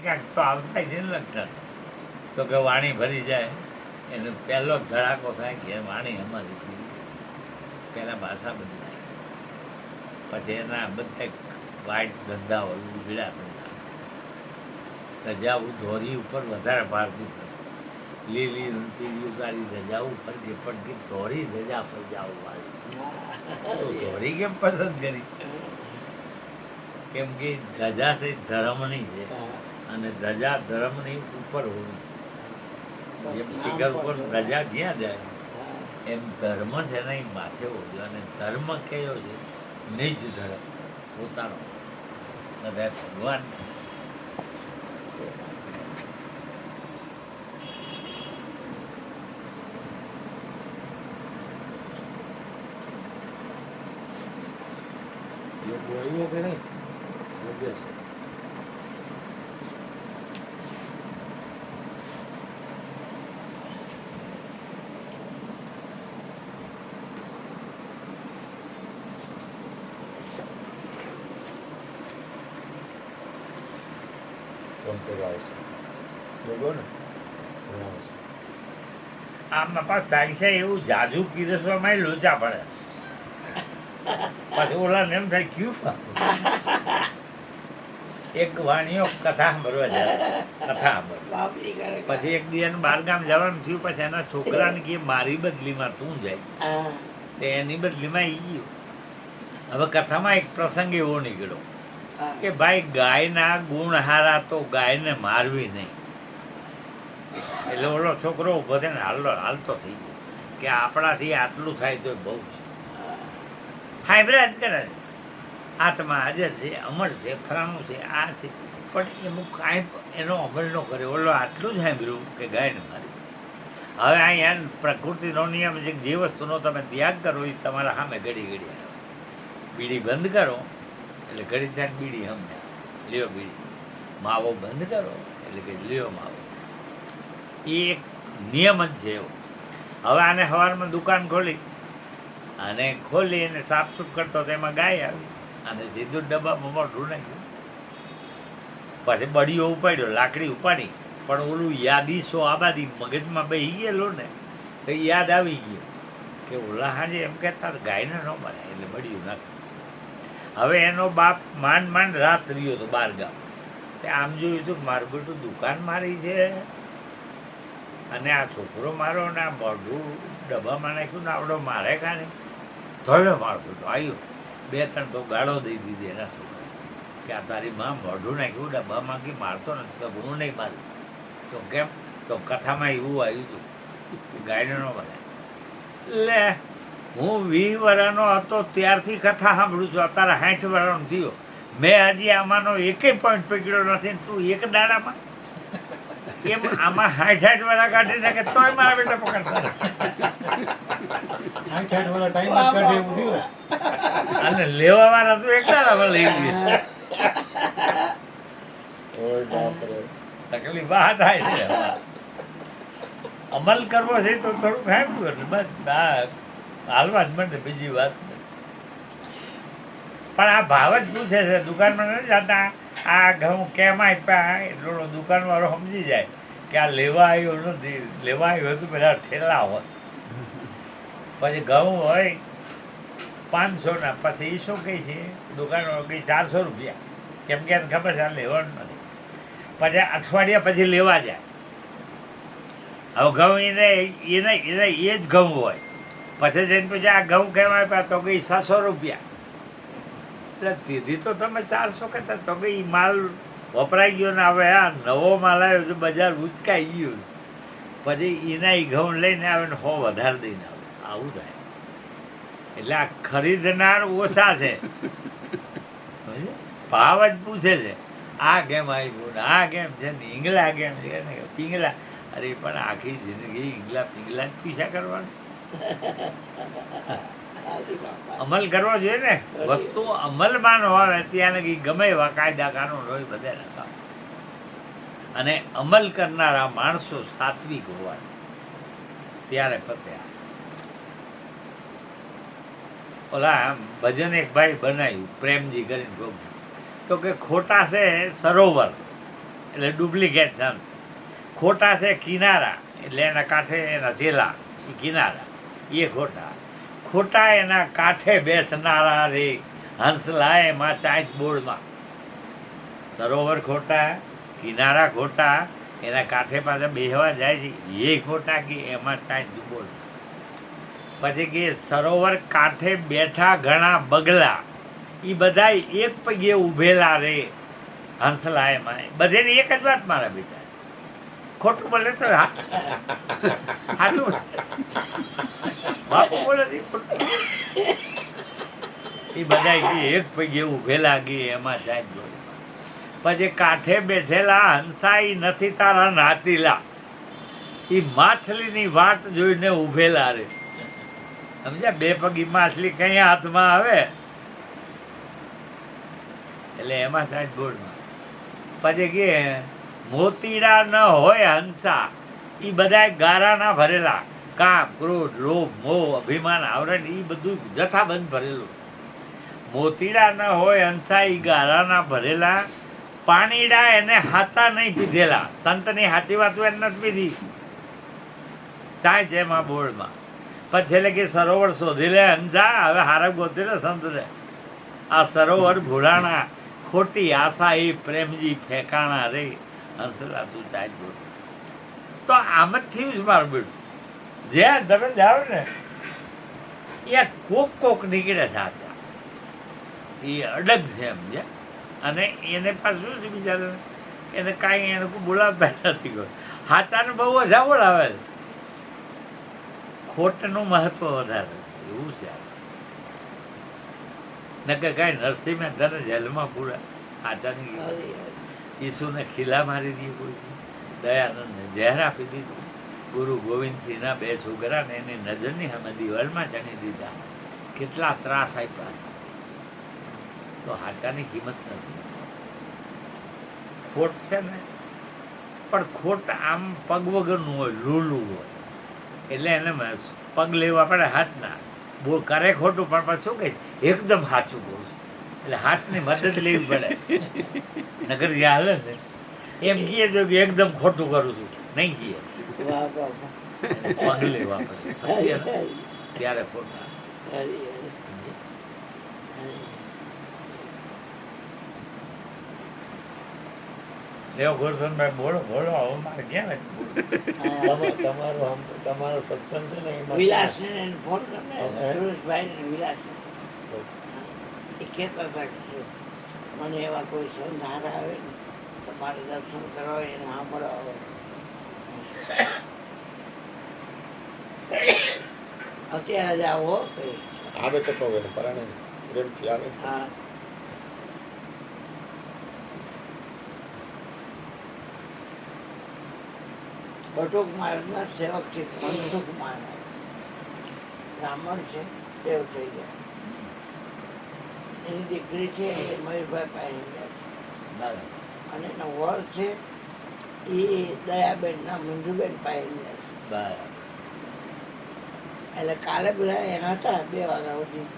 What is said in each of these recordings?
કાંઈક તો આવતા જ ને લક્ષણ તો કે વાણી ભરી જાય એનો પહેલો ધડાકો થાય કે વાણી અમારી પહેલાં ભાષા બધી જાય પછી એના બધા વાઇટ ધંધાઓ ઉજળા ધંધા ધજાવું ધોરી ઉપર વધારે ભાર દીધો લીલી ઊંચી ઉતારી ધજા ઉપર જે પડતી ધોરી ધજા પર જાવું વાળી ધોરી કેમ પસંદ કરી કેમ કે ધજા છે ધર્મની છે અને ધજા ધર્મની ઉપર હોવી જેમ શિખર ઉપર ધજા ક્યાં જાય એમ ધર્મ છે ને એ માથે હોજો અને ધર્મ કયો છે નિજ ધર્મ પોતાનો બધા ભગવાન બોલ્યો કે નહીં યોગેશ આમાં પાછું થાય છે એવું જાજુ પીરસવામાં લોચા પડે પછી ઓલા એમ થાય ક્યું એક વાણીઓ કથા સાંભળવા જાય કથા સાંભળવા પછી એક દિવસ બહારગામ જવાનું થયું પછી એના છોકરાને કે મારી બદલીમાં તું જાય તો એની બદલીમાં એ ગયું હવે કથામાં એક પ્રસંગ એવો નીકળ્યો કે ભાઈ ગાયના ગુણ હારા તો ગાયને મારવી નહીં એટલે ઓલો છોકરો ઉભો થઈને હાલતો થઈ ગયો કે આપણાથી આટલું થાય તો બહુ છે હાઈબ્રાજ કરે છે આત્મા હાજર છે અમર છે ફરાણું છે આ છે પણ એનું કાંઈ એનો અમલ ન કરે ઓલો આટલું જ સાંભળ્યું કે ગાયને મારી હવે અહીંયા પ્રકૃતિનો નિયમ છે જે વસ્તુનો તમે ત્યાગ કરો એ તમારા સામે ઘડી ઘડી આવે બીડી બંધ કરો એટલે ઘડી ત્યાં બીડી સમજે લ્યો બીડી માવો બંધ કરો એટલે કે લ્યો માવો એ એક નિયમ જ છે એવો હવે આને સવારમાં દુકાન ખોલી અને ખોલી અને સાફસૂફ કરતો તો એમાં ગાય આવી અને સીધું ડબ્બામાં મોઢું નાખ્યું પછી બળીઓ ઉપાડ્યો લાકડી ઉપાડી પણ ઓલું યાદીસો આબાદી મગજમાં બેસી ગયેલો ને તો યાદ આવી ગયો કે ઓલા હાજે એમ કહેતા ગાયને ન મળે એટલે બળ્યું નાખ્યું હવે એનો બાપ માંડ રાત રહ્યો હતો બાર ગામ તે આમ જોયું હતું મારું બેટું દુકાન મારી છે અને આ છોકરો મારો ને આ મોઢું ડબ્બામાં નાખ્યું ને આવડો મારે કાને ધોયો મારો બેટો આવ્યો 2-3 તો ગાળો દઈ દીધી એના છોકરા કે આ તારી માં મોઢું નાખ્યું ડબ્બામાં કે મારતો નથી તો હું નહીં મારું તો કેમ તો કથામાં એવું આવ્યું હતું ગાયને ન બનાય લે હું 20 વર્ષનો હતો ત્યારથી કથા સાંભળું છું અત્યારે 60 વર્ષનો થયો મેં હજી આમાંનો એકેય પોઈન્ટ પકડ્યો નથી તું એક દાડામાં એમ આમાં 60 વર્ષ કાઢી નાખે તોય મારા બેટા પકડતા અને લેવા વાળા તો એક દાડામાં લઈ ગયા તકલીફ આ થાય છે અમલ કરવો છે તો થોડુંક ખાયું બસ હાલવા જ મળે બીજી વાત પણ આ ભાવ જ પૂછે છે દુકાનમાં નથી જતા આ ઘઉં કેમ આપ્યા એટલો દુકાનવાળો સમજી જાય કે આ લેવા આવ્યો નથી લેવા આવ્યો હતું પેલા ઠેલા હોય પછી ઘઉં હોય 500ના પછી એ શું કહે છે દુકાનવાળો કહે 400 રૂપિયા કેમ કે એને ખબર છે આ લેવાનું નથી પછી અઠવાડિયા પછી લેવા જાય હવે ઘઉં એને એ જ ઘઉં હોય પછી જઈને પછી આ ઘઉં કેમ આપ્યા તો કે 700 રૂપિયા એટલે દીધી તો તમે 400 કહેતા તો કે એ માલ વપરાઈ ગયો ને હવે આ નવો માલ આવ્યો તો બજાર ઉચકાઈ ગયું પછી એના એ ઘઉં લઈને આવે ને 100 વધારે દઈને આવે આવું થાય એટલે આ ખરીદનાર ઓછા છે ભાવ જ પૂછે છે આ કેમ આવ્યું ને આ કેમ છે ને ઈંગલા કેમ છે ને પિંગલા અરે પણ આખી જિંદગી ઈંગલા પિંગલા જ પીછા કરવાનું અમલ કરવો જોઈએ ને વસ્તુ અમલમાં હોય ત્યાં ગમે એવા કાયદા કાનૂન હોય બધે લખાવ અને અમલ કરનારા માણસો સાત્વિક હોવા ત્યારે પત્યા ઓલા ભજન એક ભાઈ બનાવ્યું પ્રેમજી કરીને તો કે ખોટા છે સરોવર એટલે ડુપ્લિકેટ સંત. ખોટા છે કિનારા, એટલે એના કાંઠે એના ચેલા, એ કિનારા, એ ખોટા. ખોટા એના કાંઠે બેસનારા રે હંસલાય એમાં ચાંચ બોર્ડમાં. સરોવર ખોટા, કિનારા ખોટા, એના કાંઠે પાછા બેહવા જાય છે એ ખોટા કે એમાં ચાંચ બોર્ડ. પછી કે સરોવર કાંઠે બેઠા ઘણા બગલા, એ બધા એક પગે ઊભેલા રે હંસલા એમાં. બધેની એક જ વાત મારા બેટા, ખોટું બોલે તો હાચું બાપુ બોલે એ બધા એક પગે ઊભેલા ગઈ એમાં જાય બોલે. પછી કાંઠે બેઠેલા હંસાઈ નથી તારા નાતીલા, એ માછલીની વાટ જોઈને ઊભેલા રે. સમજ્યા? બે પગી માછલી કઈ હાથમાં આવે એટલે એમાં થાય બોર્ડમાં. પછી કે મોતીડા ન હોય હંસા, એ બધા ગારાના ભરેલા, કામ, ક્રોધ, લોભ, મોહ, અભિમાન, આવરણ, એ બધું જથ્થાબંધ ભરેલું. મોતીડા ન હોય હંસા, એ ગારાના ભરેલા, પાણીડા એને હાચા નહીં પીધેલા. સંતની હાચી વાતો એને નથી પીધી, ચાય જેમાં બોર્ડમાં. પછી છેલ્લે કે સરોવર શોધી લે હંસા, હવે હારા ગોતી લે સંત રે. આ સરોવર ભૂલાણા, ખોટી આશા એ પ્રેમજી ફેંકાણા રે હંસલા તું ચાય બોલ. તો આમ જ થયું છે મારું બેટું. જ્યાં તમે જાઓ ને એ કોક નીકળે સાચા, એ અડગ છે એમ છે. અને એને પાછું શું છે બિચારાને, એને કાંઈ એને કોઈ બોલાવતા નથી કોઈ. હાચાને બહુ ઓછા બોલાવે છે, ખોટનું મહત્વ વધારે એવું છે. નકર કાંઈ નરસિંહ મહેતાને જેલમાં પૂરા હાચાની ઈસુને ખીલા મારી દીધી કોઈ, દયાનંદને ઝેર આપી દીધું, ગુરુ ગોવિંદસિંહના 2 છોકરાને એની નજરની સામે દિવાલમાં ચણી દીધા, કેટલા ત્રાસ આપ્યા. તો હાચાની કિંમત નથી. ખોટ છે ને, પણ ખોટ આમ પગ વગરનું હોય, લૂલું હોય, એટલે એને પગ લેવા પડે હાથના. બોલ કરે ખોટું પણ પછી શું કહે એકદમ સાચું કહું છું, એટલે હાથની મદદ લેવી પડે. નગર જે હાલે ને એમ કહીએ જો કે એકદમ ખોટું કરું છું, નહીં કહીએ, પગ લેવા પડે સત્ય ત્યારે ખોટા. દેવ ગોરધનભાઈ બોલો બોલો, હવે મારે ક્યાં તમારો સત્સંગ છે ને એમાં વિલાસને ફોન કરને, સુરેશભાઈને વિલાસ એ કહેતા હતા કે મને એવા કોઈ સંધાર આવે ને તો મારે દર્શન કરવા હોય એને સાંભળવા આવે. અત્યારે જ આવો કઈ આવે તો કહો એને પરાણે પ્રેમથી આવે તો. હા બટુક મહારાજના સેવક છે મનસુખ મહારાજ, બ્રાહ્મણ છે, દેવ થઈ ગયા. એની દીકરી છે એ મયુરભાઈ પાણી ગયા છે, અને એનો વર છે એ દયાબેનના મંજુબેન પાણી ગયા છે. એટલે કાલે બધા એના હતા 2 વાગ્યા સુધી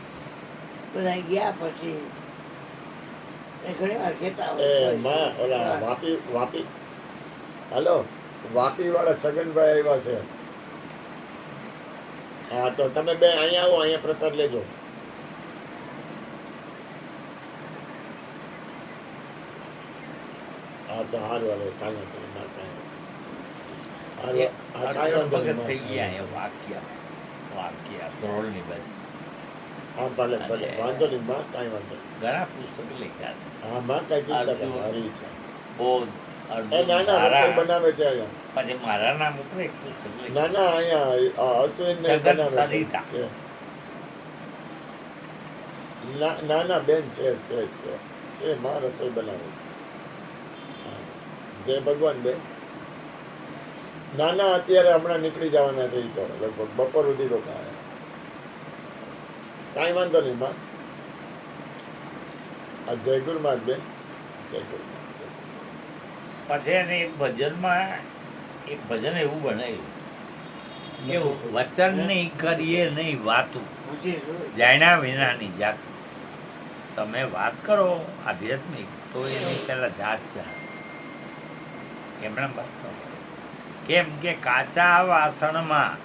બધા ગયા. પછી એ ઘણી વાર કહેતા માં ઓલા વાપી હાલો વાપી વાળા છગનભાઈ આવ્યા છે. હા તો તમે બે અહીંયા આવો, અહીંયા પ્રસાદ લેજો. હા તો હારું હાલો, કાંઈ થઈ ગયા એ વાક્ય ધ્રોળની બાજુ. હા ભલે ભલે, વાંધો નહીં માં, કાંઈ વાંધો નહીં. ઘણા પુસ્તકો લખ્યા છે. હા માં કાંઈ ચિંતા કરો, હારી છે. બૌદ્ધ, એ અર્જુન, નાના રસોઈ તારા. બનાવે છે અહીંયા. પછી મારા નામ ઉપર એક પુસ્તક લખ્યું. નાના અહીંયા અશ્વિન ને જગત બનાવે સરિતા. છે. નાના બેન છે માં રસોઈ બનાવે છે. હા. જય ભગવાન બેન. નાના અત્યારે હમણાં નીકળી જવાના છે, ઈ તો લગભગ બપોર સુધી રોકાયા. કાંઈ વાંધો નહીં માં. આ જય ગુરુમાત બેન, જય ગુરુમાત. પછી એને એક ભજન એવું બનાવ્યું કે વચન નહીં કરીએ નહીં વાતું, જાણ્યા વિનાની જાત. તમે વાત કરો આધ્યાત્મિક તો એની પહેલા જાત છે. એમણે કેમ કે કાચા વાસણમાં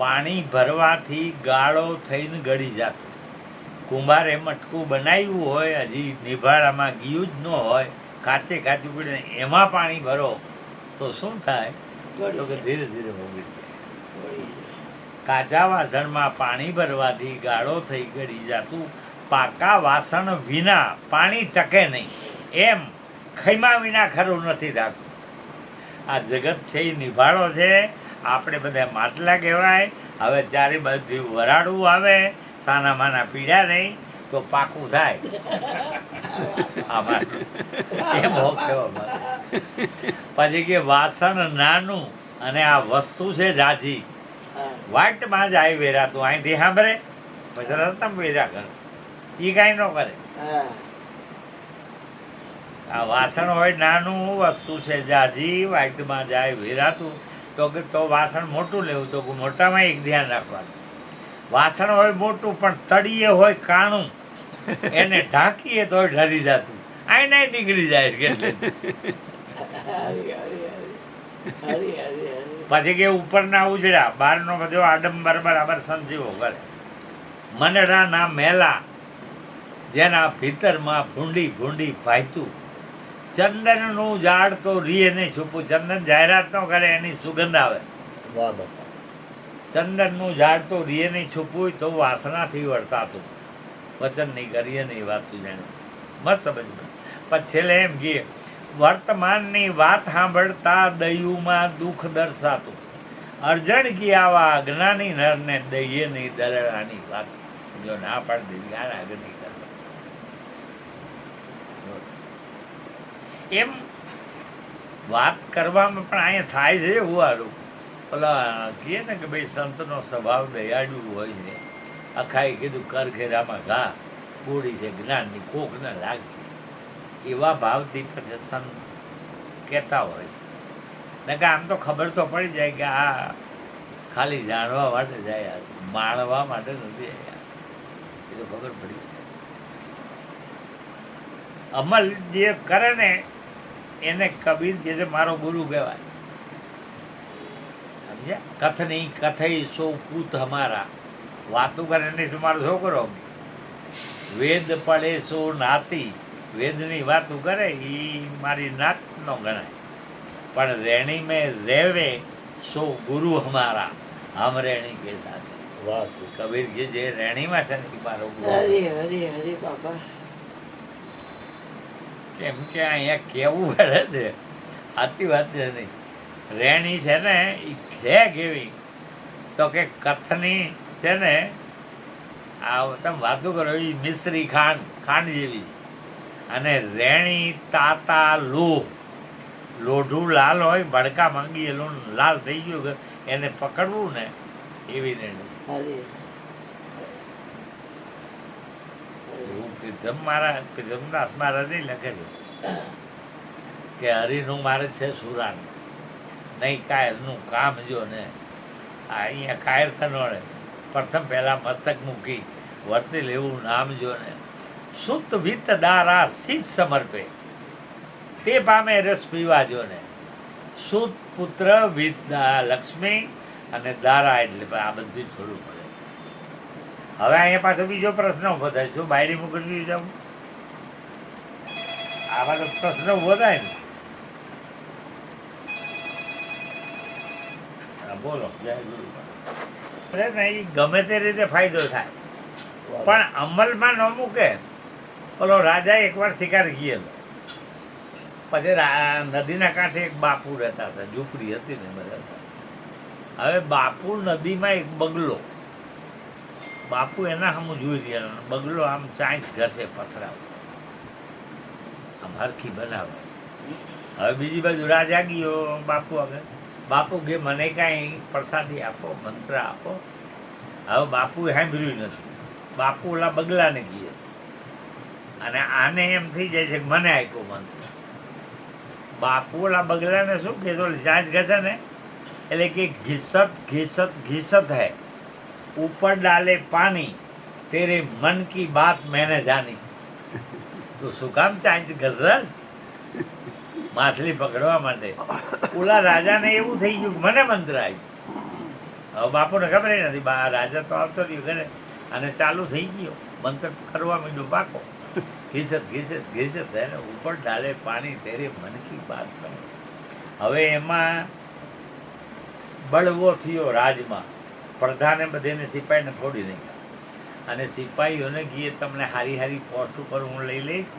પાણી ભરવાથી ગાળો થઈને ગળી જતું. કુંભારે મટકું બનાવ્યું હોય, હજી નિભાળામાં ગયું જ ન હોય, કાચે કાચું પીને એમાં પાણી ભરો તો શું થાય? તો કે ધીરે ધીરે ઓગળી જાય. કાચા વાસણમાં પાણી ભરવાથી ગાળો થઈ ગળી જતું. પાકા વાસણ વિના પાણી ટકે નહીં, એમ ખૈમા વિના ખરું નથી થતું. આ જગત છે એ નિભાળો છે, આપણે બધા માટલા કહેવાય. હવે ચારે બાજુ વરાળું આવે, સાના માના પીડા નહીં તો પાકું થાય. આમાં એમ હો કહેવા પછી કે વાસણ નાનું અને આ વસ્તુ છે જાજી. વાટમાં જાય વેરાતું અહીંથી સાંભળે પછી રસ્તા વેરા કરે, એ કાંઈ ન કરે. આ વાસણ હોય નાનું, વસ્તુ છે જાજી, વાટમાં જાય વેરાતું. તો કે તો વાસણ મોટું લેવું, તો મોટામાં એક ધ્યાન રાખવાનું. વાસણ હોય મોટું પણ તળીએ હોય કાણું, એને ઢાંકીએ તો ઢરી જતું, આઈ નાય નીકળી જાય કે. પછી કે ઉપરના ઉજળા, બહારનો બધો આડંબર બરાબર સંજીવો કરે. મનડાના મેલા જેના ભીતરમાં ભૂંડી ભૂંડી ભાઈતું. ચંદનનું ઝાડ તો રીએ નહીં છૂપું. ચંદન જાહેરાત ન કરે, એની સુગંધ આવે. ચંદનનું ઝાડ તો રીએ નહીં છૂપવું તો વાસનાથી વર્તાતું. વચન નહીં કરીએ નહીં વાતું જાણે મસ્ત બધું. પછી છેલ્લે એમ કે વર્તમાનની વાત સાંભળતા દયુમાં દુઃખ દર્શાતું. અર્જણ કી આવા અજ્ઞાની નરને દઈએ નહીં દરડાની વાત. જો ના પાડી દેવી આ આગળ નહીં કરતા. એમ વાત કરવામાં પણ અહીંયા થાય છે એવું સારું. પેલા કહે ને કે ભાઈ સંતનો સ્વભાવ દયાળુ હોય છે. અખાઈ કીધું કરઘેરામાં ઘા ગોળી છે જ્ઞાનની કોક ન લાગશે. એવા ભાવથી પછી સંત કહેતા હોય છે. ને કે આમ તો ખબર તો પડી જાય કે આ ખાલી જાણવા માટે જાય, માણવા માટે નથી જાય. એ તો ખબર પડી જાય. અમલ જે કરે ને એને કબીર જે છે મારો ગુરુ કહેવાય. સમજ્યા? કથની કથઈ સો પૂત હમારા. વાતું કરે નહીં તો મારો છોકરો. વેદ પડે સો નાતી. વેદની વાતું કરે એ મારી નાત નો ગણાય. પણ રેણી મેં રેવે સો ગુરુ હમારા. હમ રેણી કે સાથે. કબીર કે જે રેણીમાં છે ને મારો ગુરુ. કેમ કે અહીંયા કેવું પડે છે, સાચી વાત છે નહીં. રેણી છે ને એ છે કેવી તો કે કથની છે ને આ તમે વાતો કરો એ મિશ્રી ખાંડ ખાંડ જેવી. અને રેણી તાતા લોહ, લોઢું લાલ હોય, ભડકા માંગીએ લાલ થઈ ગયું, એને પકડવું ને એવી રેણી. ધમદાસ મહારાજ લખેલું કે હરિનું મારે છે સુરાન નહીં કાયરનું કામ. જો ને અહીંયા કાયર થનોડે પ્રથમ પહેલા મસ્તક મૂકી વર્તે લેવું નામ જો ને. સુત વિત દારા શીત સમર્પે તે પામે રસ પીવા જો ને. સુત પુત્ર વિદ્યા લક્ષ્મી અને દારા એટલે આ બધું થોડું પડે. હવે અહીંયા પાછો બીજો પ્રશ્ન ઉભો થાય, શું બાયડી મોકલવી જાઉં? આવા તો પ્રશ્ન ઉભો થાય ને. બોલો જય ગુરુ. ગમે તે રીતે ફાયદો થાય પણ અમલમાં ન મૂકે. પેલો રાજા એકવાર શિકાર ગયેલો, પછી નદીના કાંઠે એક બાપુ રહેતા હતા, ઝૂંપડી હતી ને બધા. હવે બાપુ નદીમાં એક બગલો, બાપુ એના સામું જોઈ રહ્યા, બગલો આમ ચાંચ ઘસે પથરાવ આમ હરખી બનાવે. હવે બીજી બાજુ રાજા ગયો બાપુ આગળ. બાપુ કે મને કાંઈ પ્રસાદી આપો, મંત્ર આપો. હવે બાપુએ સાંભળ્યું નથી. બાપુ ઓલા બગલાને કહે અને આને એમ થઈ જાય છે કે મને આપ્યો મંત્ર. બાપુ ઓલા બગલાને શું કહેતો, ચાંચ ઘસે ને એટલે કે ઘીસત ઘીસત ઘીસત હૈ, ऊपर डाले पानी, तेरे मन की बात मैंने जानी. તો શું કામ ચાંચ ઘસલ? માછલી પકડવા માટે. ઓલા રાજાને એવું થઈ ગયું કે મને મંત્ર આવ્યું. હવે બાપુને ખબર નથી, રાજા તો આવતો રહ્યો ઘરે અને ચાલુ થઈ ગયો મંત્ર કરવા માંડ્યો પાકો. ઘીસત ઘીસત ઘીસત એને ઉપર ડાલે પાણી તેરે મન કી બાત બને. હવે એમાં બળવો થયો રાજમાં. પ્રધાને બધેને સિપાહીને ફોડી નાખ્યા અને સિપાહીઓને કીએ તમને હારી હારી પોસ્ટ ઉપર હું લઈ લઈશ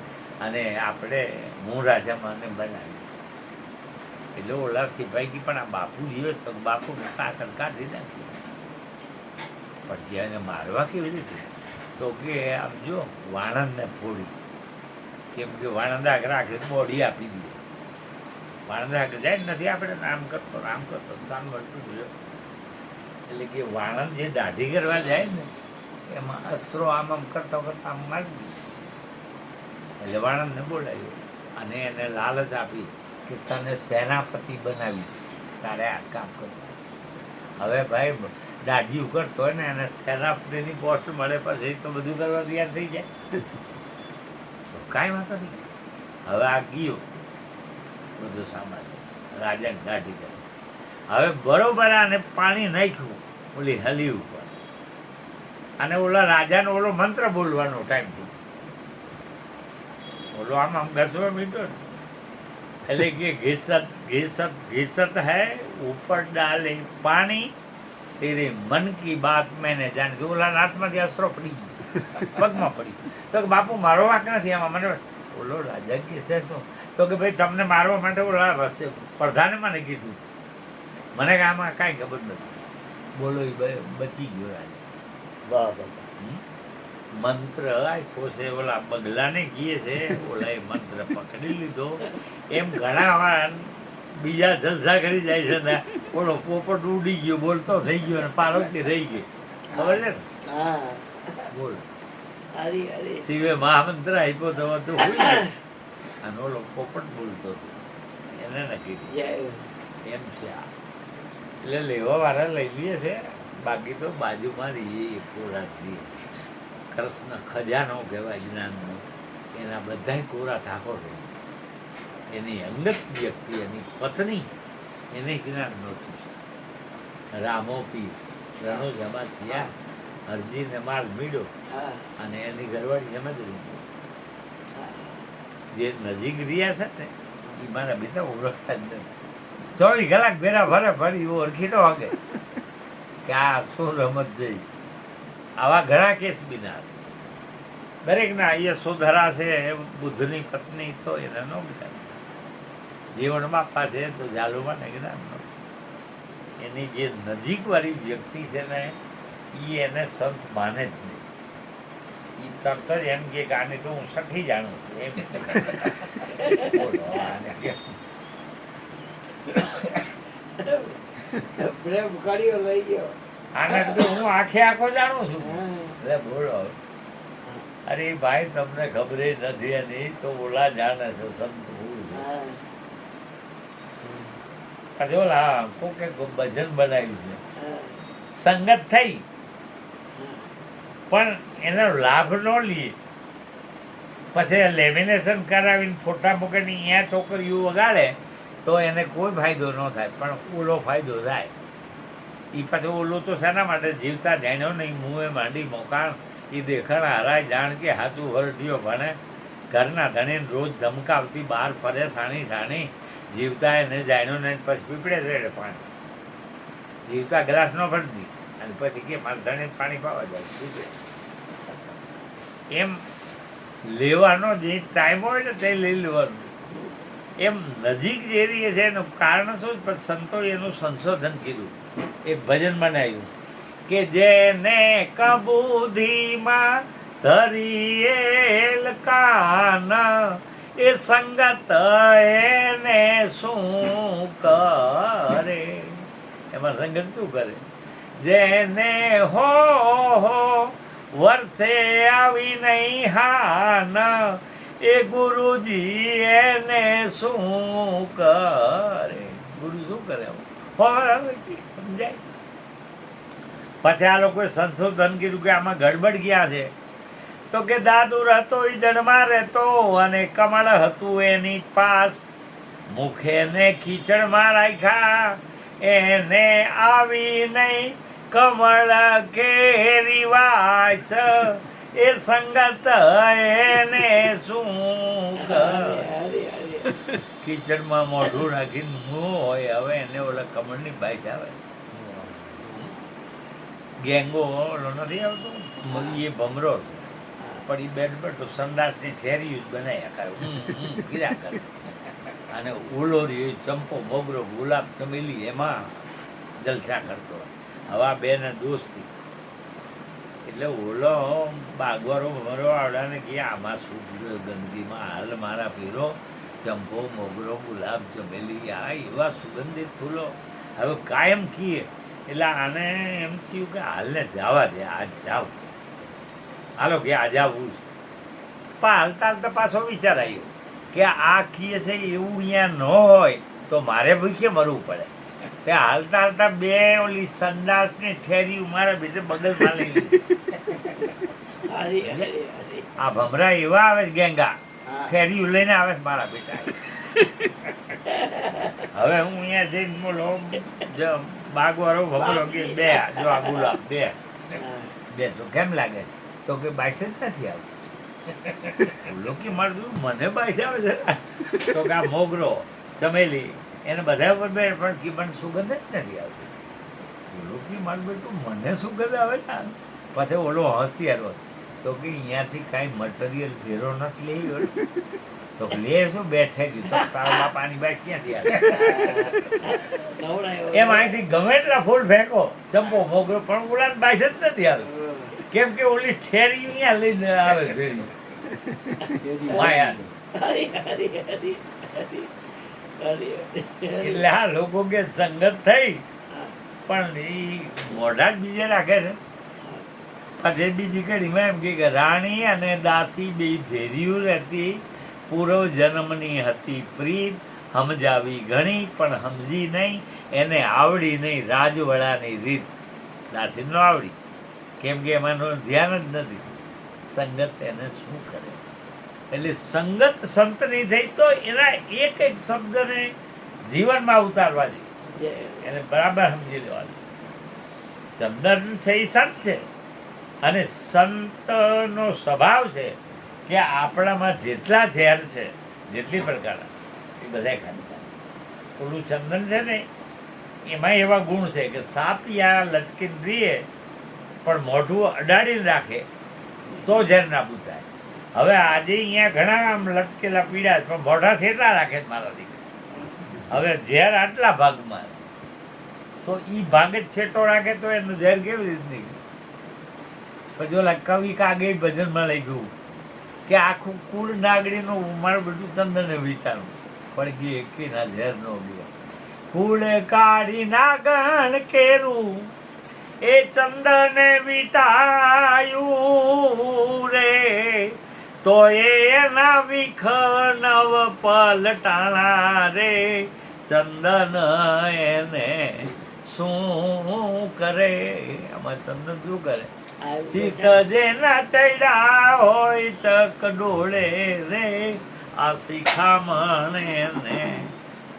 અને આપણે હું રાજામાં મને બનાવી. એટલે ઓલા સિપાહી કી પણ આ બાપુ જીવે તો બાપુ કાસર કાઢી નાખી. પણ ત્યાં એને મારવા કેવી રીતે? તો કે આમ જો વાણંદને ફોડી, કેમ કે વાણંદ આગળ રાખે બોડી આપી દઈએ. વાણંદ આગળ જાય નથી આપણે આમ કરતો સામ વળતું જોયો. એટલે કે વાણંદ જે દાઢી કરવા જાય ને એમાં અસ્ત્રો આમ કરતા કરતા આમ મારી દીધું. એટલે વાણંદને બોલાવ્યો અને એને લાલચ આપી કે તને સેનાપતિ બનાવી, તારે આ કામ કરવું. હવે ભાઈ દાઢી ઉકળતો હોય ને એને સેનાપતિની પોસ્ટ મળે પછી તો બધું કરવા તૈયાર થઈ જાય. તો કાંઈ વાંધો નહીં. હવે આ ગયો બધું સામાન રાજાને દાઢી કરે. હવે બરોબર આને પાણી નાખ્યું ઓલી હલી ઉપર અને ઓલા રાજાનો ઓલો મંત્ર બોલવાનો ટાઈમ થયો. ઓલો આમ બેસવા મીઠો ને એટલે કે ઘીસત ઘીસત ઘીસત હૈ ઉપર ડાલે પાણી તેરે મન કી બાત મેને જાણી. ઓલા હાથમાંથી અસ્ત્રો પડી ગયો, પગમાં પડી. તો કે બાપુ મારો વાંક નથી આમાં. મને ઓલો રાજા કે છે શું? તો કે ભાઈ તમને મારવા માટે ઓલા પ્રધાને મને કીધું. મને કે આમાં કાંઈ ખબર નથી. બોલો એ બચી ગયો રાજા. મંત્ર આપ્યો છે ઓલા બગલાને કીએ છે, ઓલા એ મંત્ર પકડી લીધો. એમ ઘણા વાર બીજા જલસા કરી જાય છે ને ઓલો પોપટ ઉડી ગયો, બોલતો થઈ ગયો અને પાર્વતી રહી ગઈ. ખબર છે ને? બોલ શિવે મહામંત્ર આપ્યો તો બધું અને ઓલો પોપટ બોલતો હતો એને નક્કી એમ છે. એટલે લેવા વાળા લઈ લઈએ છે, બાકી તો બાજુમાં રહીએ કોરા રહીએ. કૃષ્ણ ખજાનો કહેવાય જ્ઞાનનો, એના બધા કોરા ઠાકોર છે. એની અંગત વ્યક્તિ એની પત્ની એને જ્ઞાન નહોતું. રામો પી રણોજામાં થયા, હરજીને માલ મીડો અને એની ઘરવાળી એમ જ રહી. જે નજીક રહ્યા છે ને એ મારા બેટા ઓળખતા જ નથી. 24 કલાક ભેરા ભરે ફરી ઓળખી ન વાગે કે આ શું રમત જઈ. આવા ઘણા કેસ બીના દરેકના યશોધરા છે બુદ્ધની પત્ની તો એને ન બીતા. જીવન બાપા છે તો જાલુમાં ને જ્ઞાન ન. એની જે નજીકવાળી વ્યક્તિ છે ને એ એને સંત માને જ નહીં. એ તરત જ એમ કે આને તો હું સખી જાણું છું એમ. પ્રેમ કર્યો લઈ ગયો. આને તો હું આખે આખો જાણું છું. એટલે બોલો અરે ભાઈ તમને ખબર નથી એની તો ઓલા જાણે છે સંત હું છું. પછી ઓલા કોકે ભજન બનાવ્યું છે, સંગત થઈ પણ એનો લાભ ન લઈએ. પછી લેમિનેશન કરાવીને ફોટા મૂકીને અહીંયા છોકરીઓ વગાડે તો એને કોઈ ફાયદો ન થાય પણ ઓલો ફાયદો થાય. એ પાછું ઓલું તો શાના માટે જીવતા જાણ્યો નહીં મુએ માંડી મોકાણ એ દેખાણ હારાય જાણ કે હાથું હરટીઓ ભણે ઘરના ધણીને રોજ ધમકાવતી બહાર ફરે સાણી સાણી જીવતા એને જાણ્યો ને પછી પીપળે રેડે પાણી જીવતા ગ્લાસ ન ભરતી અને પછી કે મારે ધણે પાણી પાવા જાય પીપળે. એમ લેવાનો જે ટાઈમ હોય ને તે લઈ લેવાનું. એમ નજીક જે રહી છે એનું કારણ શું? પણ સંતોએ એનું સંશોધન કર્યું, એક ભજન બનાવ્યું કે જેને કબૂધીમાં ધરીએલ કાન એ સંગત એને શું કરે. એમાં સંગત શું કરે? જેને હો વર્ષે આવી નહીં હાન એ ગુરુજી એને શું કરે. ગુરુ શું કરે? સમજાય. પછી આ લોકોએ સંશોધન કર્યું કે આમાં ગડબડ ગયા છે. તો કે દાદુ હતો એ જડમાં રહેતો અને કમળ હતું એની પાસ મુખે ને ખીચડમાં રાખ્યા એને આવી નહીં કમળ કેરી વાસ એ સંગત એને શું ખીચડમાં મોઢું રાખીને મું હોય હવે એને ઓલા કમળની બાઈસ આવે ગેંગો ઓલો નથી આવતો એ ભમરો પણ એ બેડ પર તો સંદાસની થેરી જ બનાવ્યા કરે ગીરા કરે અને ઓલો રહ્યો ચંપો મોગરો ગુલાબ ચમેલી એમાં જલસા કરતો હોય હવે આ બેને દોસ્તી એટલે ઓલો બાગવારો ભમરો આવડાને કે આમાં શું ગંદકીમાં હાલ મારા પીરો ચંપો મોગરો ગુલાબ ચમેલી આ એવા સુગંધિત ફૂલો હવે કાયમ કીએ એટલે આને એમ થયું કે હાલને જવા દે આજ જાવ હાલો કે આજે આવવું છે પણ હાલતા હાલતા પાછો વિચાર આવ્યો કે આ કીએ છે એવું અહીંયા ન હોય તો મારે ભૂખે મરવું પડે તે હાલતા હાલતા બે ઓલી સંદાસની ઠેરી મારા બીજે બગલમાં લઈ આ ભમરા એવા આવે છે ગેંગા ફેરી લઈને આવે છે મારા બેટા હવે હું અહીંયા જઈને બોલો બાગવાળો ભમરો કે બે જો આ ગુલાબ બે તો કેમ લાગે તો કે બાઈસ જ નથી આવતું લોકો મારું મને બાઈસ આવે છે તો કે આ મોગરો ચમેલી એને બધા પર બે પણ કે મને સુગંધ જ નથી આવતી લોકો મારું બેટું મને સુગંધ આવે છે પછી ઓલો હોશિયારો તો કે અહીંયાથી કાંઈ મટીરિયલ ભેરો નથી લેવી તો લે શું બેઠે ગયું તો તારા બાપાની બાઈસ ક્યાંથી આવે એમ અહીંથી ગમે એટલા ફૂલ ફેંકો ચંપો મોગરો પણ ઓલા બાઈસ જ નથી આવે કેમ કે ઓલી ઠેરી અહીંયા લઈને આવે ફેરી એટલે આ લોકો કે સંગત થઈ પણ એ મોઢા જ બીજે રાખે છે પછી બીજી કડીમાં એમ કે રાણી અને દાસી બે ભેર્યું રહેતી પૂર્વ જન્મની હતી પ્રીત સમજાવી ઘણી પણ સમજી નહીં એને આવડી નહીં રાજવડાની રીત દાસી ન આવડી કેમ કે એમાંનું ધ્યાન જ નથી સંગત એને શું કરે એટલે સંગત સંતની થઈ તો એના એક એક શબ્દને જીવનમાં ઉતારવા જોઈએ એને બરાબર સમજી લેવાનું ચંદન છે એ સંત છે અને સંતનો સ્વભાવ છે કે આપણામાં જેટલા ઝેર છે જેટલી પ્રકારના એ બધા ખાતા ઓલું ચંદન છે ને એમાં એવા ગુણ છે કે સાપ યા લટકીને રીએ પણ મોઢું અડાડીને રાખે તો ઝેર નાબૂદ થાય હવે આજે અહીંયા ઘણા આમ લટકેલા પીડા પણ મોઢા છેટલા રાખે મારા દીકરા હવે ઝેર આટલા ભાગમાં તો એ ભાગ જ છેટો રાખે તો એનું ઝેર કેવી રીતે નીકળે પછી ઓલા કવિ કાગે ભજનમાં લઈ ગયું કે આખું કુળ નાગડીનું મારું બધું ચંદને વિચારું પણ કે એકેના ઝેર ન ગયા કુળ કાઢી નાગણ કેરું એ ચંદને વિટાયું રે તો એના વિખ નવ પલટાણા રે ચંદન એને શું કરે આમાં ચંદન શું કરે સીત જેના ચડ્યા હોય ચક ડોળે રે આ શિખામણ એને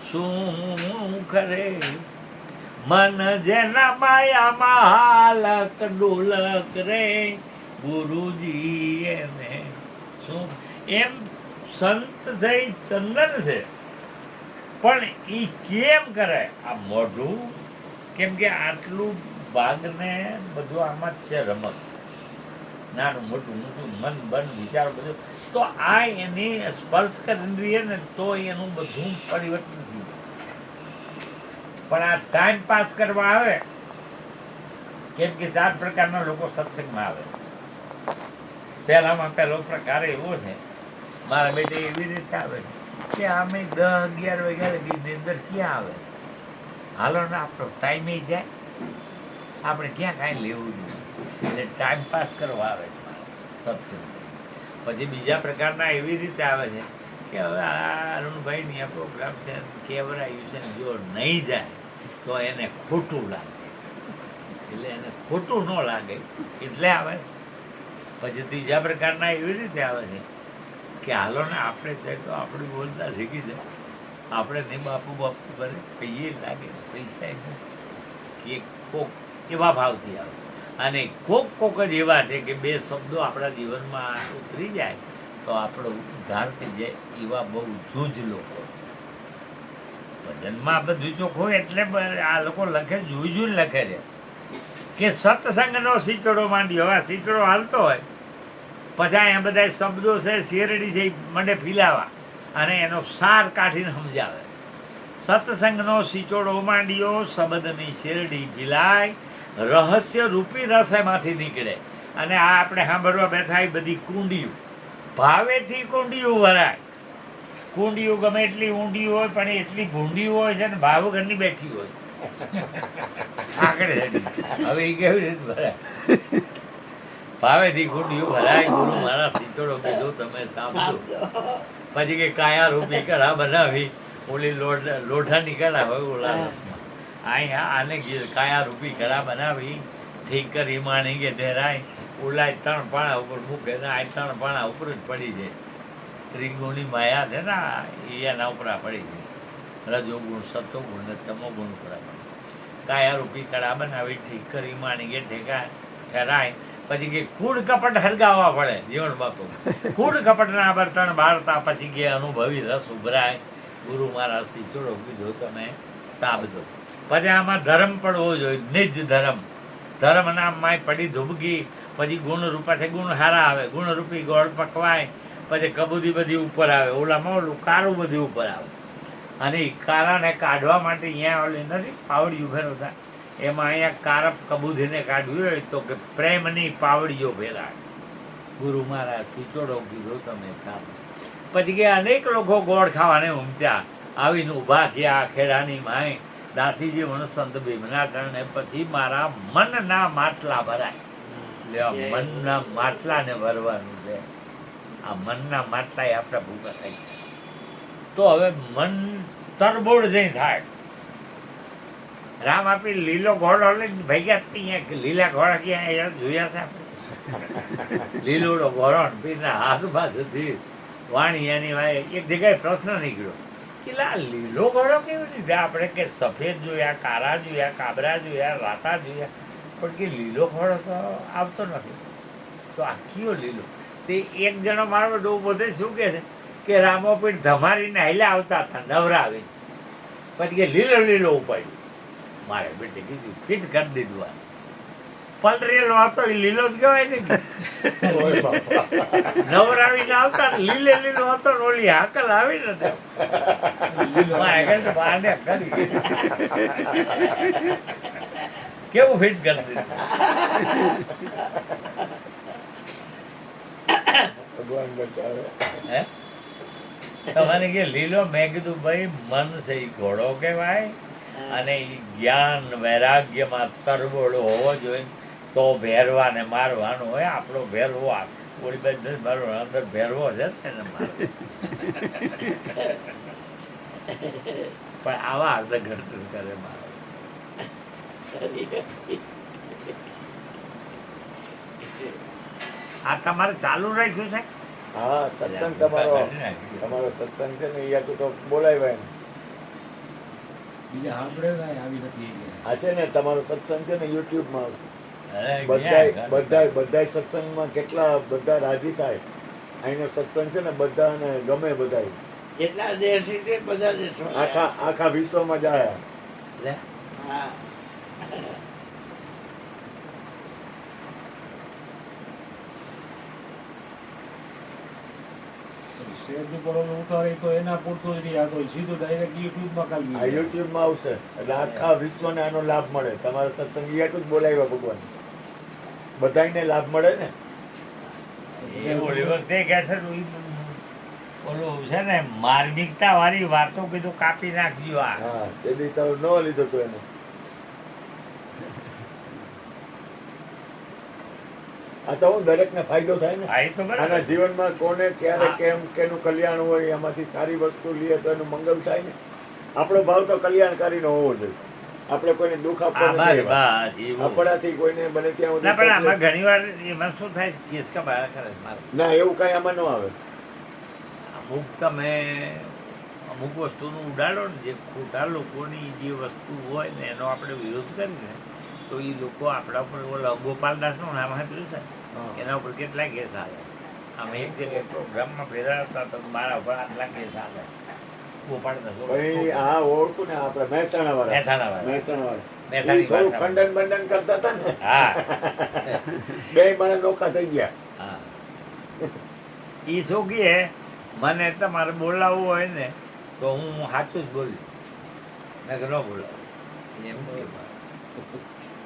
શું કરે મન જેના માયામાં હાલક ડોલક રે ગુરુજી એને શું એમ સંત છે ચંદન છે પણ એ કેમ કરે આ મોઢું કેમ કે આટલું ભાગને બધું આમાં જ છે રમત નાનું મોટું મોટું મન બન વિચારો બધું તો આ એની સ્પર્શ કરીને રહીએ ને તો એનું બધું પરિવર્તન થઈ જાય પણ આ ટાઈમ પાસ કરવા આવે કેમ કે 4 પ્રકારના લોકો સત્સંગમાં આવે પહેલામાં પહેલો પ્રકાર એવો છે મારા બેટે એવી રીતે આવે કે અમે 10-11 વાગ્યા લગીની અંદર ક્યાં આવે હાલો ને આપણો ટાઈમે જાય આપણે ક્યાં કાંઈ લેવું જોઈએ એટલે ટાઈમ પાસ કરવા આવે છે સત્સંગ પછી બીજા પ્રકારના એવી રીતે આવે છે કે હવે આ અરુણભાઈની આ પ્રોગ્રામ છે કેવરાયું છે ને જો નહીં જાય તો એને ખોટું લાગે એટલે એને ખોટું ન લાગે એટલે આવે પછી ત્રીજા પ્રકારના એવી રીતે આવે છે કે હાલો ને આપણે જાય તો આપણે બોલતા શીખી જાય આપણે ને બાપુ બાપુ કરે કહીએ લાગે પૈસા કે કોક એવા ભાવથી આવે અને કોક જ એવા છે કે બે શબ્દો આપણા જીવનમાં ઉતરી જાય તો આપણો ઉદ્ધાર થઈ જાય એવા બહુ જૂજ લોકો. ભજનમાં બધું ચોખ્ખું એટલે આ લોકો લખે જૂજું લખે છે કે સત્સંગનો સીચડો માંડ્યો. હવે સીચડો હાલતો હોય પછી અહીંયા બધા શબ્દો છે શેરડી છે મને ફીલાવા અને એનો સાર કાઢીને સમજાવે. સત્સંગનો સીચોડો માંડ્યો શબ્દની શેરડી ફીલાય રહસ્ય રૂપી રસ એમાંથી નીકળે. અને આ આપણે સાંભળવા બેઠા એ બધી કુંડીઓ ભાવેથી કુંડીઓ ભરાય. કુંડીઓ ગમે એટલી ઊંડી હોય પણ એટલી ભૂંડી હોય છે ને ભાવ ઘરની બેઠી હોય આકડે હવે એ કેવી રીતે ભરાય. ભાવેથી કુંડીઓ ભરાય ગુરુ મારા સીચોડો કીધું તમે સાંભળો. પછી કે કાયા રૂપી કળા બનાવી ઓલી લોઢાની કળા હોય ઓલા રસમાં અહીંયા આને કાયા રૂપી કળા બનાવી ઠીક કરી માણી કે ધેરાય ઓલા 3 પાણા ઉપર મૂકે ને આ 3 પાણા ઉપર જ પડી જાય. ત્રિગુણી માયા છે ને એ એના ઉપર પડી જાય. રજોગુણ સતોગુણ ને તમોગુણ ઉપર કાયા રૂપી કળા બનાવી ઠીક કરી માણી કે ઠેરાય. પછી કે કૂડ કપટ હરગાવવા પડે જીવન બાપુ. કૂડ કપટના બર્તન બાળતા પછી કે અનુભવી રસ ઉભરાય ગુરુ મારા સીચોડો કીધો તમે સાબદો. પછી આમાં ધર્મ પડવો જોઈએ નિજ ધર્મ. ધર્મ નામમાં પડી ધૂબગી પછી ગુણ રૂપા છે ગુણ હારા આવે ગુણરૂપી ગોળ પકવાય પછી કબૂદી બધી ઉપર આવે ઓલામાં ઓલું કારું બધું ઉપર આવે. અને એ કારાને કાઢવા માટે અહીંયા ઓલી નથી પાવડીઓ ફેરવતા એમાં અહીંયા કારપ કબૂદીને કાઢવી હોય તો કે પ્રેમની પાવડીઓ ફેરાય ગુરુ મારા સીચોડો કીધો તમે સાબદો. પછી કે અનેક લોકો ગોળ ખાવાને ઉમટ્યા આવીને ઊભા થયા ખેડાની માય દાસીજી વણસંત ભીમના કારણે પછી મારા મનના માટલા ભરાય. એટલે મનના માટલાને ભરવાનું છે. આ મનના માટલા એ આપણા ભૂખા થઈ ગયા તો હવે મન તરબોળ જઈ થાય. રામ આપી લીલો ઘોડો લઈને ભેગા અહીંયા લીલા ઘોડા ક્યાં જોયા છે આપણે લીલોડો ઘોડો પીરના હાથ બાજુથી વાણી એની વાય એક જગ્યાએ પ્રશ્ન નીકળ્યો કે લીલો ઘોડો કેવી રીતે આપણે કે સફેદ જોયા કાળા જોયા કાબરા જોયા રાતા જોયા પણ કે લીલો ઘોડો તો આવતો નથી તો આ કયો લીલો. તે એક જણો મારો ડો બધે શું કહે છે કે રામોપીઠ ધમારીને હાલ્યા આવતા હતા નવરાવી પછી કે લીલો લીલો ઉપાડ્યું. મારે બેટી કીધું ફિટ કરી દીધું. આ પલરેલો હતો એ લીલો જ કહેવાય ને નવરાવીને આવતા લીલે લીલો હતો ને ઓલી હાકલ આવી નથી કેવું ફિટ કરી દીધું. ભગવાન બચાવે. તમારે કે લીલો મેં કીધું ભાઈ મન છે એ ઘોડો કહેવાય અને એ જ્ઞાન વૈરાગ્યમાં તરબોળો હોવો જોઈએ તો ભેરવાને મારવાનો હોય. આપણો ભેરવો ઓળી બાજુ મારો અંદર ભેરવો છે ને મારો પણ આવા અર્થ ઘડતર કરે મારો. આ તમારે ચાલુ રાખ્યું છે? હા સત્સંગ તમારો સત્સંગ છે ને એ તો બોલાવ્યા ને બીજા સાંભળે આવી નથી. આ છે ને તમારો સત્સંગ છે ને યુટ્યુબમાં આવશે. બધા બધા સત્સંગમાં કેટલા બધા રાજી થાય. અહીંનો સત્સંગ છે ને બધાને ગમે. બધા જેટલા દેશી છે બધા દેશો આખા વિશ્વમાં જાય. હા ઉતારે તો એના પૂરતું જ નહીં. આ તો સીધું ડાયરેક્ટ યુટ્યુબમાં આ કાઢી યુટ્યુબમાં આવશે એટલે આખા વિશ્વને આનો લાભ મળે. તમારા સત્સંગ એટલું જ બોલાવ્યા ભગવાન બધાને લાભ મળે ને. ઓલી વખતે કહે છે ઓલું છે ને માર્મિકતા વાળી વાતો કીધું કાપી નાખજો. હા તેથી તો ન લીધો તો એને. આ તો દરેકને ફાયદો થાય ને. આના જીવનમાં કોને ક્યારે કેમ કેનું કલ્યાણ હોય એમાંથી સારી વસ્તુ લઈએ તો એનું મંગલ થાય ને. આપણો ભાવ તો કલ્યાણકારી નો હોવો જોઈએ. આપણે કોઈને દુઃખ આપવા નથી. આપણાથી કોઈને બને ત્યાં ઘણી વાર એમાં શું થાય કેસ કા બહાર કરે ના એવું કઈ આમાં ન આવે. અમુક તમે અમુક વસ્તુનું ઉડાડો ને જે ખોટા લોકોની જે વસ્તુ હોય ને એનો આપણે વિરોધ કરીને તો એ લોકો આપણા ઉપર ઓલા ગોપાલદાસનું નામ સાંભળ્યું છે એના ઉપર કેટલા કેસ આવે. અમે એક જગ્યાએ પ્રોગ્રામમાં ભેગા હતા તો મારા ઉપર આટલા કેસ આવે ગોપાલદાસ ભાઈ આ ઓળખું ને આપણે મહેસાણા વાળા મહેસાણા ઈ થોડું ખંડન બંડન કરતા હતા ને હા બે મને નોખા થઈ ગયા. હા એ શું કહે મને તમારે બોલાવવું હોય ને તો હું સાચું જ બોલું મેં કે ન બોલાવું એમ કહે.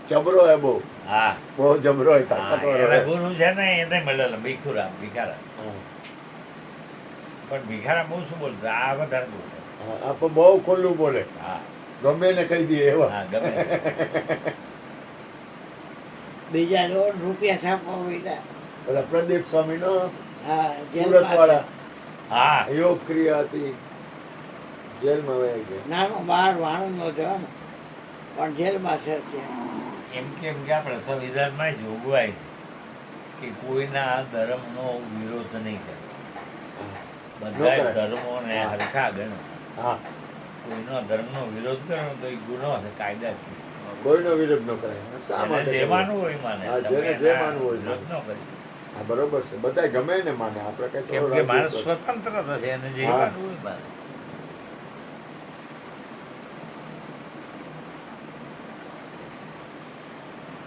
જબરો હે બહુ હા બહુ જબરો હે તાકાતવાળો એના હે. ગુરુ છે ને એને મળેલા ભિખારા હા. પણ ભિખારા બહુ શું બોલતા આ વધારે બોલતા. હા, આ પણ બહુ ખુલ્લું બોલે હા ગમે ને કહી દઈએ એવા. હા ગમે તે. બીજા રોડ રૂપિયા છાપવા માંડ્યા. પેલા પ્રદીપ સ્વામી નો હા સુરત જેલમાં વાળા હા યોગ ક્રિયા હતી જેલમાં વહી ગયા. નાનો બહાર વાણંદ નો થયો ને પણ જેલમાં છે અત્યારે. એમ કેમ કે આપણે સંવિધાનમાં જોગવાઈ છે કે કોઈના ધર્મનો વિરોધ નહીં કરે. હા. બધા ન કરે. ધર્મોને હા. હરખા ગણે. હા કોઈનો ધર્મનો વિરોધ કરો તો એ ગુનો છે કાયદા કોઈનો વિરોધ ન કરાય. શા માટે જે કરવું? માનવું હોય એ માને. હા, જેને તમે જે એના માનવું હોય વિરોધ ન કરી. હા બરોબર છે બધા ગમે ને માને આપણે કઈ કેમ થોડો કે માણસ રાજી છો. સ્વતંત્ર થશે અને જે હા. માનવું હોય એ માને.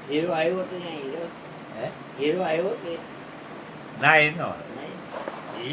હીરો આવ્યો તો ત્યાં હીરો હે? હીરો આવ્યો તો ના એ ન નહીં. એ